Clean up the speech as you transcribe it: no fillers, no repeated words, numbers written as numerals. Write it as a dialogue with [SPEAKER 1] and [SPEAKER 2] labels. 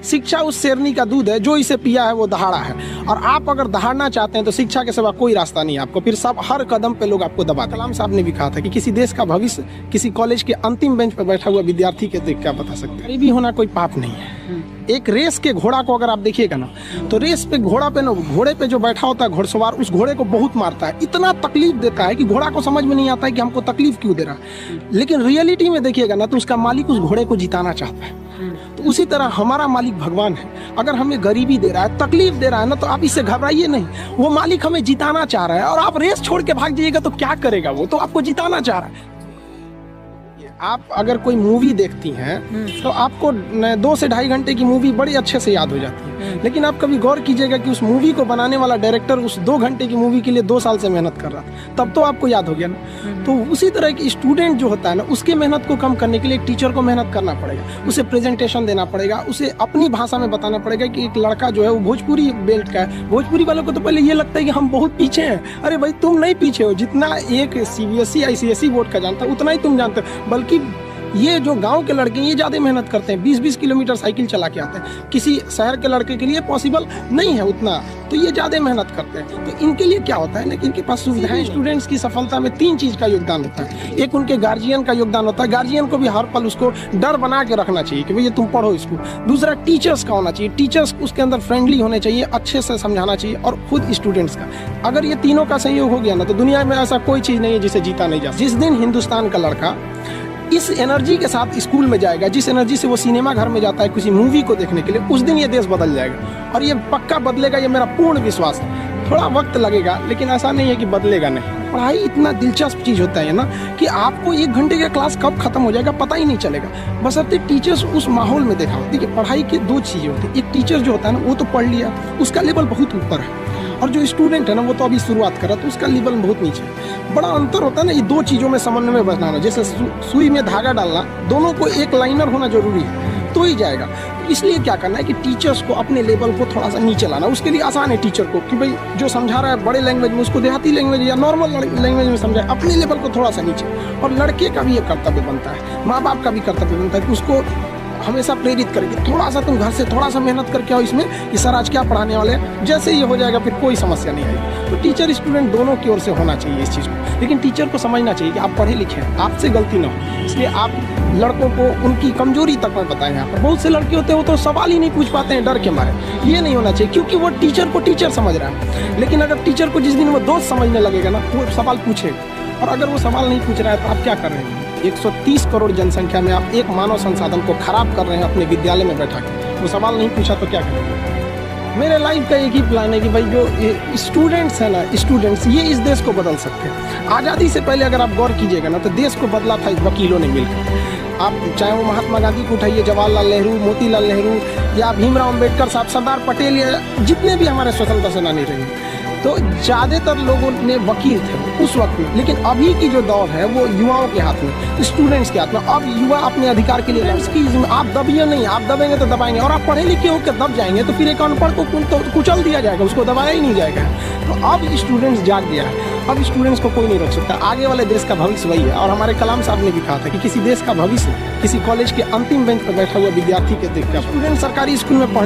[SPEAKER 1] शिक्षा उस शेरनी का दूध है, जो इसे पिया है वो दहाड़ा है। और आप अगर दहाड़ना चाहते हैं तो शिक्षा के सिवा कोई रास्ता नहीं है आपको, फिर सब हर कदम पे लोग आपको दबाते हैं। कलाम साहब ने भी कहा था कि किसी देश का भविष्य किसी कॉलेज के अंतिम बेंच पर बैठा हुआ विद्यार्थी के देख क्या बता सकते हैं। गरीबी होना कोई पाप नहीं है। एक रेस के घोड़ा को अगर आप देखिएगा ना, तो रेस पे घोड़े पे जो बैठा होता है घोड़सवार, उस घोड़े को बहुत मारता है, इतना तकलीफ देता है कि घोड़ा को समझ में नहीं आता है कि हमको तकलीफ क्यों दे रहा है। लेकिन रियलिटी में देखिएगा ना, तो उसका मालिक उस घोड़े को जिताना चाहता है। तो उसी तरह हमारा मालिक भगवान है। अगर हमें गरीबी दे रहा है, तकलीफ दे रहा है ना, तो आप इससे घबराइए नहीं। वो मालिक हमें जिताना चाह रहा है, और आप रेस छोड़ के भाग जाइएगा तो क्या करेगा? वो तो आपको जिताना चाह रहा है। आप अगर कोई मूवी देखती हैं तो आपको 2 से ढाई घंटे की मूवी बड़ी अच्छे से याद हो जाती है, लेकिन आप कभी गौर कीजिएगा कि उस मूवी को बनाने वाला डायरेक्टर उस 2 घंटे की मूवी के लिए 2 साल से मेहनत कर रहा था, तब तो आपको याद हो गया ना। तो उसी तरह की स्टूडेंट जो होता है ना, उसके मेहनत को कम करने के लिए एक टीचर को मेहनत करना पड़ेगा, उसे प्रेजेंटेशन देना पड़ेगा, उसे अपनी भाषा में बताना पड़ेगा कि एक लड़का जो है वो भोजपुरी बेल्ट का है। भोजपुरी वालों को तो पहले ये लगता है कि हम बहुत पीछे हैं। अरे भाई, तुम नहीं पीछे हो, जितना एक CBSE ICSE बोर्ड का जानता है उतना ही तुम जानते हो। बल्कि ये जो गांव के लड़के ये ज़्यादा मेहनत करते हैं, 20-20 किलोमीटर साइकिल चला के आते हैं। किसी शहर के लड़के के लिए पॉसिबल नहीं है उतना, तो ये ज़्यादा मेहनत करते हैं। तो इनके लिए क्या होता है ना कि इनके पास सुविधाएं। स्टूडेंट्स की सफलता में 3 चीज़ का योगदान होता है। एक उनके गार्जियन का योगदान होता है, गार्जियन को भी हर पल उसको डर बना के रखना चाहिए कि भैया तुम पढ़ो इसको। दूसरा, टीचर्स का होना चाहिए, टीचर्स उसके अंदर फ्रेंडली होने चाहिए, अच्छे से समझाना चाहिए, और खुद स्टूडेंट्स का। अगर ये तीनों का संयोग हो गया ना, तो दुनिया में ऐसा कोई चीज़ नहीं है जिसे जीता नहीं जा। जिस दिन हिंदुस्तान का लड़का इस एनर्जी के साथ स्कूल में जाएगा, जिस एनर्जी से वो सिनेमा घर में जाता है किसी मूवी को देखने के लिए, उस दिन ये देश बदल जाएगा। और ये पक्का बदलेगा, ये मेरा पूर्ण विश्वास है। थोड़ा वक्त लगेगा, लेकिन ऐसा नहीं है कि बदलेगा नहीं। पढ़ाई इतना दिलचस्प चीज़ होता है ना कि आपको 1 घंटे का क्लास कब खत्म हो जाएगा पता ही नहीं चलेगा, बशर्ते टीचर्स उस माहौल में देखा हो। देखिए, पढ़ाई की 2 चीज़ें होती है। एक टीचर जो होता है ना, वो तो पढ़ लिया, उसका लेवल बहुत ऊपर है, और जो स्टूडेंट है ना, वो तो अभी शुरुआत कर रहा है, तो उसका लेवल बहुत नीचे है। बड़ा अंतर होता है ना ये 2 चीज़ों में समन्वय बनाना। जैसे सुई में धागा डालना, दोनों को एक लाइनर होना जरूरी है, तो ही जाएगा। इसलिए क्या करना है कि टीचर्स को अपने लेवल को थोड़ा सा नीचे लाना। उसके लिए आसान है टीचर को कि भाई जो समझा रहा है बड़े लैंग्वेज में, उसको देहाती लैंग्वेज या नॉर्मल लैंग्वेज में समझाए, अपने लेवल को थोड़ा सा नीचे। और लड़के का भी ये कर्तव्य बनता है, माँ बाप का भी कर्तव्य बनता है कि उसको हमेशा प्रेरित करेंगे, थोड़ा सा तुम घर से थोड़ा सा मेहनत करके आओ इसमें, कि सर आज क्या पढ़ाने वाले हैं। जैसे ये हो जाएगा फिर कोई समस्या नहीं आएगी। तो टीचर स्टूडेंट दोनों की ओर से होना चाहिए इस चीज़ को। लेकिन टीचर को समझना चाहिए कि आप पढ़े लिखे हैं, आपसे गलती ना हो, इसलिए आप लड़कों को उनकी कमजोरी तक में बताएं। यहाँ पर बहुत से लड़के होते हैं वो तो सवाल ही नहीं पूछ पाते हैं डर के मारे। ये नहीं होना चाहिए, क्योंकि वो टीचर को टीचर समझ रहा है। लेकिन अगर टीचर को जिस दिन वो दोस्त समझने लगेगा ना, वो सवाल पूछेगा। और अगर वो सवाल नहीं पूछ रहा है तो आप क्या कर रहे हैं? 130 करोड़ जनसंख्या में आप एक मानव संसाधन को खराब कर रहे हैं अपने विद्यालय में बैठा के। वो सवाल नहीं पूछा तो क्या करेंगे? मेरे लाइफ का एक ही प्लान है कि भाई जो स्टूडेंट्स हैं ना, स्टूडेंट्स ये इस देश को बदल सकते हैं। आज़ादी से पहले अगर आप गौर कीजिएगा ना, तो देश को बदला था वकीलों ने मिलकर। आप चाहे वो महात्मा गांधी को उठाइए, जवाहरलाल नेहरू, मोतीलाल नेहरू, या भीमराव अम्बेडकर साहब, सरदार पटेल, या जितने भी हमारे स्वतंत्रता सेनानी रहे, तो ज़्यादातर लोगों ने वकील थे उस वक्त में। लेकिन अभी की जो दौर है वो युवाओं के हाथ में, स्टूडेंट्स के हाथ में। अब युवा अपने अधिकार के लिए आप दबिए नहीं, आप दबेंगे तो दबाएंगे। और आप पढ़े लिखे होकर दब जाएंगे तो फिर एक अनपढ़ को तो कुचल दिया जाएगा, उसको दबाया ही नहीं जाएगा। तो अब स्टूडेंट्स जाग गया है, अब स्टूडेंट्स को कोई नहीं रोक सकता। आगे वाले देश का भविष्य वही है। और हमारे कलाम साहब ने भी कहा था कि किसी देश का भविष्य किसी कॉलेज के अंतिम बेंच पर बैठा हुआ विद्यार्थी के देख कर। स्टूडेंट सरकारी स्कूल में पढ़